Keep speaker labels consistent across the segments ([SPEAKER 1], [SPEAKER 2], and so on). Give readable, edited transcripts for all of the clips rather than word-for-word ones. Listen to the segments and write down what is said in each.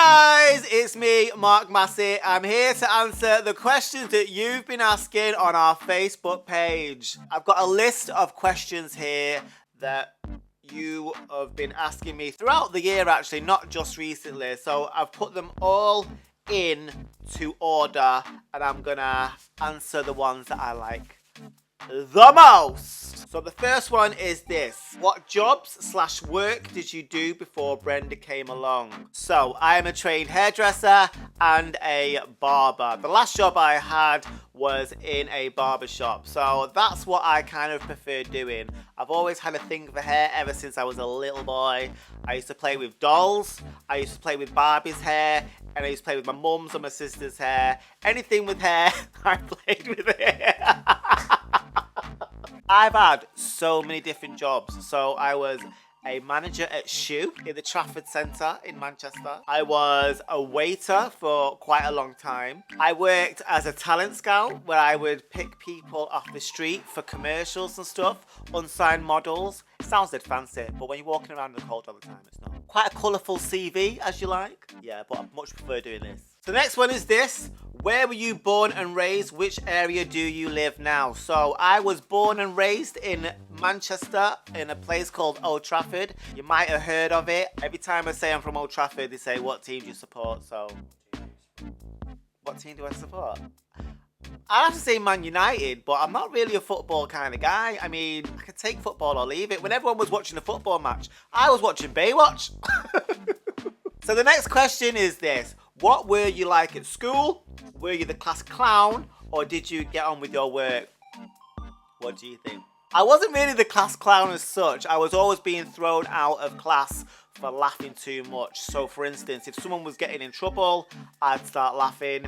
[SPEAKER 1] guys, it's me, Mark Massey. I'm here to answer the questions that you've been asking on our Facebook page. I've got a list of questions here that you have been asking me throughout the year, actually, not just recently. So I've put them all in to order, and I'm gonna answer the ones that I like the most. So the first one is this: what jobs/work did you do before Brenda came along? So I am a trained hairdresser and a barber. The last job I had was in a barber shop, so that's what I kind of prefer doing. I've always had a thing for hair ever since I was a little boy. I used to play with dolls, I used to play with Barbie's hair, and I used to play with my mum's and my sister's hair. Anything with hair, I played with it. I've had so many different jobs. So I was a manager at Shoe in the Trafford Centre in Manchester. I was a waiter for quite a long time. I worked as a talent scout where I would pick people off the street for commercials and stuff, unsigned models. It sounds dead fancy, but when you're walking around in the cold all the time, it's not. Quite a colourful CV, as you like. Yeah, but I much prefer doing this. So the next one is this: where were you born and raised? Which area do you live now? So I was born and raised in Manchester in a place called Old Trafford. You might have heard of it. Every time I say I'm from Old Trafford, they say, what team do you support? So what team do I support? I have to say Man United, but I'm not really a football kind of guy. I mean, I could take football or leave it. When everyone was watching a football match, I was watching Baywatch. So the next question is this: what were you like at school? Were you the class clown, or did you get on with your work? What do you think? I wasn't really the class clown as such. I was always being thrown out of class for laughing too much. So for instance, if someone was getting in trouble, I'd start laughing,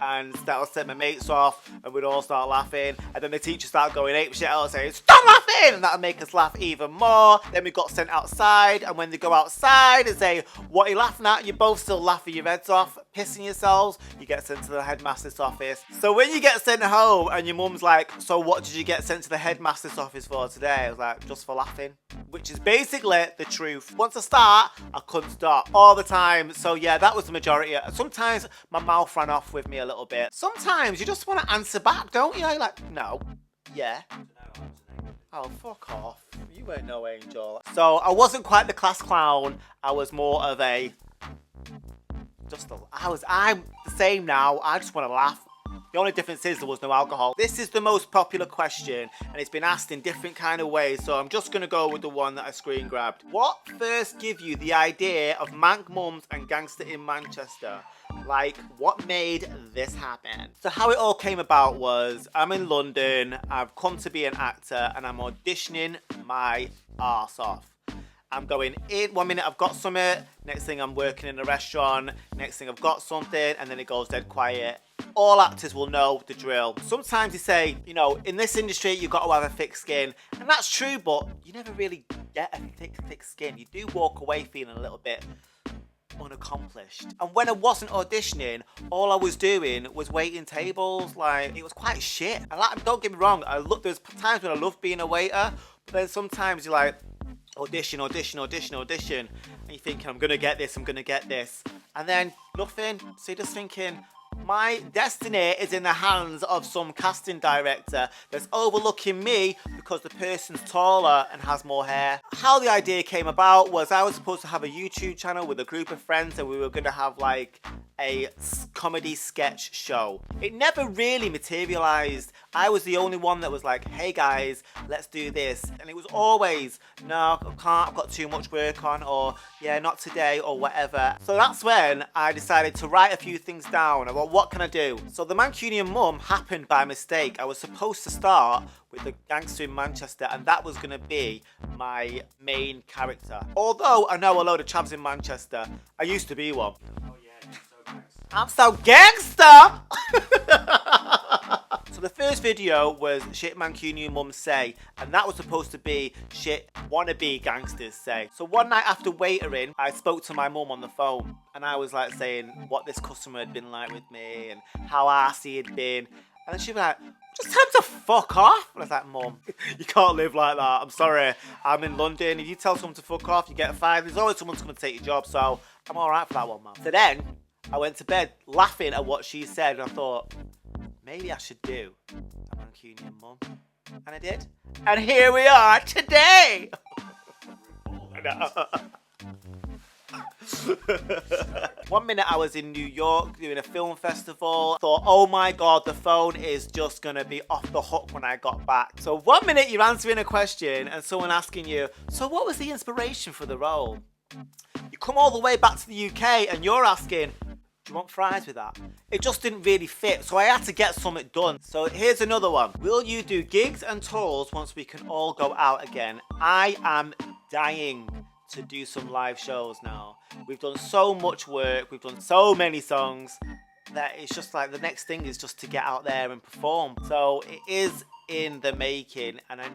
[SPEAKER 1] and that would set my mates off, and we'd all start laughing, and then the teacher started going ape shit out saying, stop laughing, and that would make us laugh even more. Then we got sent outside, and when they go outside and say, what are you laughing at? You both still laughing your heads off, pissing yourselves, you get sent to the headmaster's office. So when you get sent home and your mum's like, so what did you get sent to the headmaster's office for today? I was like, just for laughing, which is basically the truth. Once I start, I couldn't stop all the time. So yeah, that was the majority. Sometimes my mouth ran off with me a little bit. Sometimes you just want to answer back, don't you? You're like, no, yeah. Oh, fuck off. You weren't no angel. So I wasn't quite the class clown. I was more of a, I'm the same now. I just want to laugh. The only difference is there was no alcohol. This is the most popular question, and it's been asked in different kind of ways, so I'm just going to go with the one that I screen grabbed. What first gave you the idea of Mank Mums and Gangster in Manchester? Like, what made this happen? So how it all came about was, I'm in London, I've come to be an actor, and I'm auditioning my arse off. I'm going in, 1 minute I've got something, next thing I'm working in a restaurant, next thing I've got something, and then it goes dead quiet. All actors will know the drill. Sometimes you say, you know, in this industry you've got to have a thick skin, and that's true, but you never really get a thick skin. You do walk away feeling a little bit unaccomplished. And when I wasn't auditioning, all I was doing was waiting tables. Like, it was quite shit. And like, don't get me wrong, there's times when I love being a waiter, but then sometimes you're like, audition, and you're thinking, I'm gonna get this, and then nothing. So you're just thinking, my destiny is in the hands of some casting director that's overlooking me because the person's taller and has more hair. How the idea came about was I was supposed to have a YouTube channel with a group of friends, and we were going to have like a comedy sketch show. It never really materialized. I was the only one that was like, hey guys, let's do this. And it was always, no, I can't, I've got too much work on, or yeah, not today, or whatever. So that's when I decided to write a few things down about what can I do. So the Mancunian Mum happened by mistake. I was supposed to start with the Gangster in Manchester, and that was going to be my main character. Although I know a load of chavs in Manchester, I used to be one. I'm so gangster! So the first video was shit Mancunian Mums say, and that was supposed to be shit wannabe gangsters say. So one night after waitering, I spoke to my mum on the phone, and I was like saying what this customer had been like with me and how arsey he'd been. And then she was like, just tell him to fuck off. And I was like, Mum, you can't live like that. I'm sorry, I'm in London. If you tell someone to fuck off, you get fired. There's always someone who's going to take your job. So I'm alright for that one, man. So then, I went to bed laughing at what she said, and I thought, maybe I should do a Mancunian mum. And I did. And here we are today! One minute I was in New York doing a film festival. Thought, oh my god, the phone is just gonna be off the hook when I got back. So 1 minute you're answering a question and someone asking you, so what was the inspiration for the role? You come all the way back to the UK and you're asking, do you want fries with that? It just didn't really fit, so I had to get something done. So here's another one. Will you do gigs and tours once we can all go out again? I am dying to do some live shows now. We've done so much work, we've done so many songs that it's just like the next thing is just to get out there and perform. So it is in the making, and I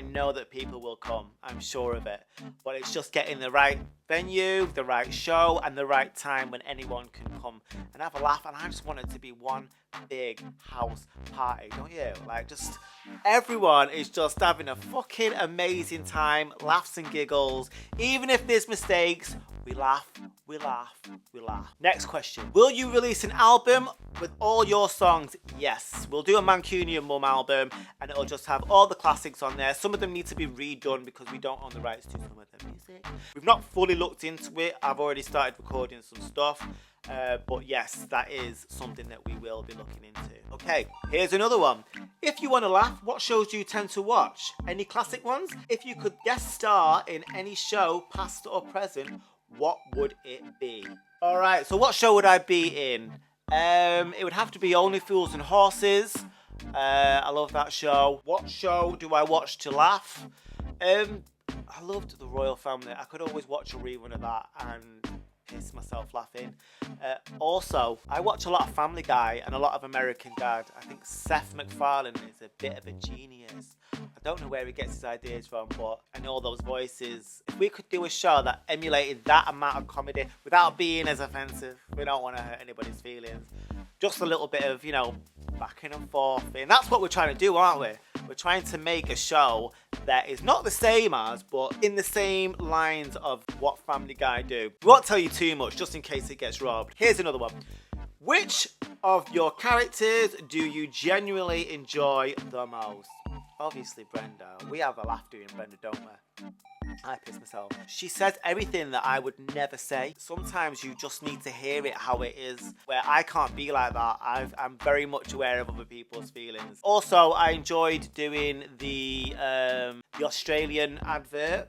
[SPEAKER 1] know that people will come, I'm sure of it, but it's just getting the right venue, the right show, and the right time when anyone can come and have a laugh. And I just want it to be one big house party, don't you? Like, just everyone is just having a fucking amazing time, laughs and giggles. Even if there's mistakes, we laugh, we laugh, we laugh. Next question. Will you release an album with all your songs? Yes. We'll do a Mancunian Mum album and it'll just have all the classics on there. Some of them need to be redone because we don't own the rights to some of the music. We've not fully looked into it. I've already started recording some stuff. But yes, that is something that we will be looking into. Okay, here's another one. If you want to laugh, what shows do you tend to watch? Any classic ones? If you could guest star in any show, past or present, what would it be? Alright, so what show would I be in? It would have to be Only Fools and Horses. I love that show. What show do I watch to laugh? I loved The Royal Family. I could always watch a rerun of that and piss myself laughing. Also, I watch a lot of Family Guy and a lot of American Dad. I think Seth MacFarlane is a bit of a genius. I don't know where he gets his ideas from, but I know those voices. If we could do a show that emulated that amount of comedy without being as offensive, we don't want to hurt anybody's feelings. Just a little bit of, backing and forth. And that's what we're trying to do, aren't we? We're trying to make a show that is not the same as, but in the same lines of what Family Guy do. We won't tell you too much, just in case it gets robbed. Here's another one. Which of your characters do you genuinely enjoy the most? Obviously Brenda. We have a laugh doing Brenda, don't we? I piss myself. She says everything that I would never say. Sometimes you just need to hear it how it is, where I can't be like that. I'm very much aware of other people's feelings. Also, I enjoyed doing the Australian advert.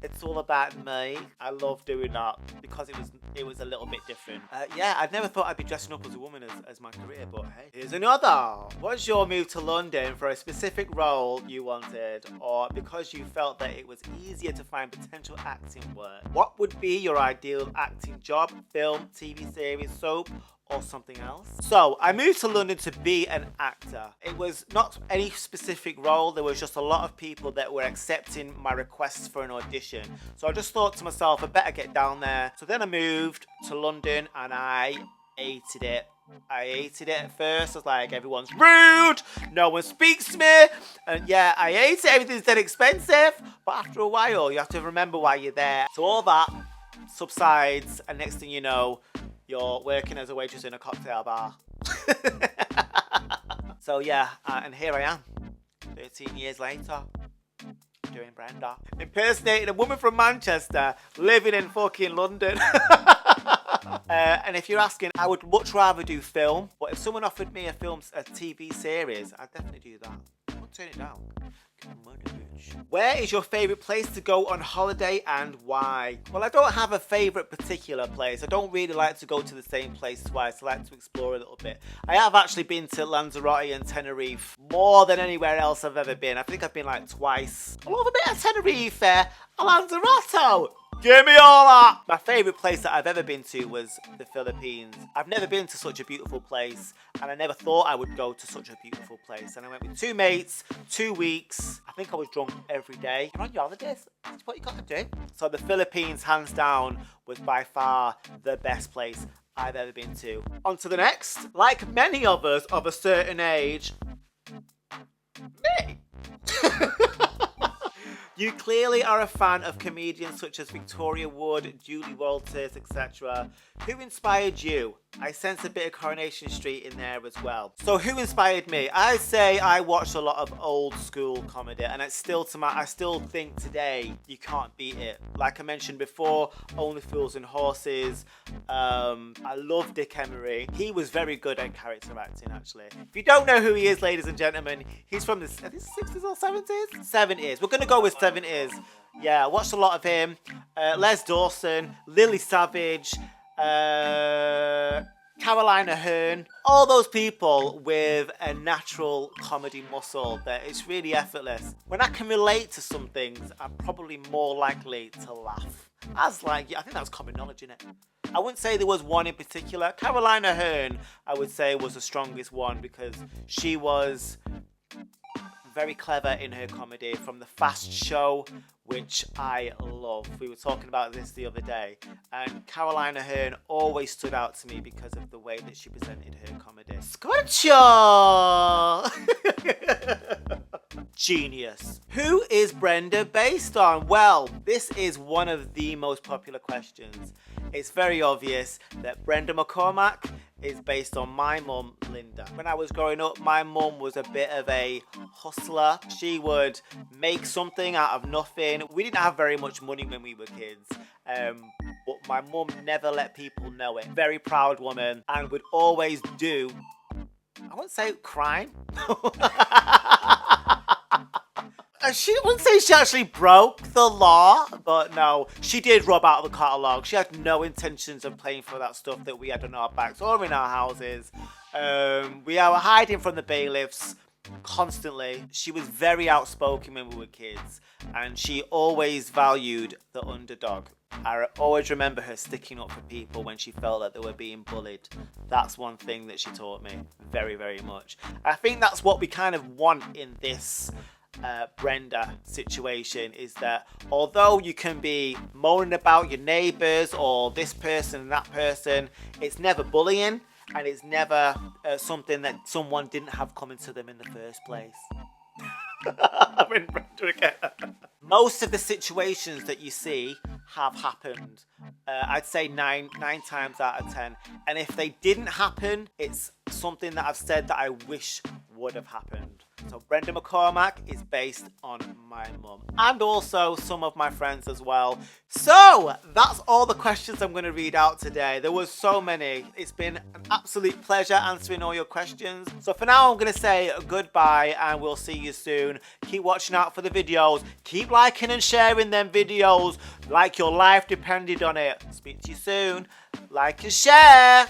[SPEAKER 1] It's all about me. I love doing that because it was a little bit different. Yeah, I'd never thought I'd be dressing up as a woman as my career, but hey. Here's another. Was your move to London for a specific role you wanted, or because you felt that it was easier to find potential acting work? What would be your ideal acting job, film, TV series, soap, or something else? So I moved to London to be an actor. It was not any specific role. There was just a lot of people that were accepting my requests for an audition. So I just thought to myself, I better get down there. So then I moved to London and I hated it. I hated it at first. I was like, everyone's rude, no one speaks to me, and yeah, I hate it, everything's dead expensive. But after a while, you have to remember why you're there. So all that subsides, and next thing you know, you're working as a waitress in a cocktail bar. So yeah, and here I am, 13 years later, doing Brenda. Impersonating a woman from Manchester, living in fucking London. And if you're asking, I would much rather do film, but if someone offered me a TV series, I'd definitely do that. I won't turn it down. Where is your favourite place to go on holiday and why? Well, I don't have a favourite particular place. I don't really like to go to the same place twice. I like to explore a little bit. I have actually been to Lanzarote and Tenerife more than anywhere else I've ever been. I think I've been like twice. I love a bit of Tenerife, Lanzarote. Give me all that! My favourite place that I've ever been to was the Philippines. I've never been to such a beautiful place, and I never thought I would go to such a beautiful place. And I went with 2 mates, 2 weeks. I think I was drunk every day. You're on your holidays. That's what you got to do. So the Philippines, hands down, was by far the best place I've ever been to. On to the next. Like many of us of a certain age, me. You clearly are a fan of comedians such as Victoria Wood, Julie Walters, etc. Who inspired you? I sense a bit of Coronation Street in there as well. So who inspired me? I say I watched a lot of old school comedy, and I still think today you can't beat it. Like I mentioned before, Only Fools and Horses. I love Dick Emery. He was very good at character acting, actually. If you don't know who he is, ladies and gentlemen, he's from the 60s or 70s? 70s. We're going to go with 70s. Yeah, I watched a lot of him. Les Dawson, Lily Savage, Carolina Hearn, all those people with a natural comedy muscle that it's really effortless. When I can relate to some things, I'm probably more likely to laugh. I think that's common knowledge, innit? I wouldn't say there was one in particular. Carolina Hearn, I would say, was the strongest one because she was very clever in her comedy, from the Fast Show, which I love. We were talking about this the other day, and Carolina Hearn always stood out to me because of the way that she presented her comedy. Scotcha! Genius. Who is Brenda based on? Well, this is one of the most popular questions. It's very obvious that Brenda McCormack is based on my mum, Linda. When I was growing up, my mum was a bit of a hustler. She would make something out of nothing. We didn't have very much money when we were kids, but my mum never let people know it. Very proud woman, and would always do, I wouldn't say crime. She wouldn't say she actually broke the law, but no, she did rob out of the catalogue. She had no intentions of paying for that stuff that we had on our backs or in our houses. We are hiding from the bailiffs constantly. She was very outspoken when we were kids, and she always valued the underdog. I always remember her sticking up for people when she felt that they were being bullied. That's one thing that she taught me very, very much. I think that's what we kind of want in this Brenda situation, is that although you can be moaning about your neighbours or this person and that person, it's never bullying, and it's never something that someone didn't have coming to them in the first place. I'm in Brenda again. Most of the situations that you see have happened. I'd say nine times out of 10. And if they didn't happen, it's something that I've said that I wish would have happened. So Brenda McCormack is based on my mum, and also some of my friends as well. So that's all the questions I'm going to read out today. There was so many. It's been an absolute pleasure answering all your questions. So for now, I'm going to say goodbye, and we'll see you soon. Keep watching out for the videos. Keep liking and sharing them videos like your life depended on it. Speak to you soon. Like and share.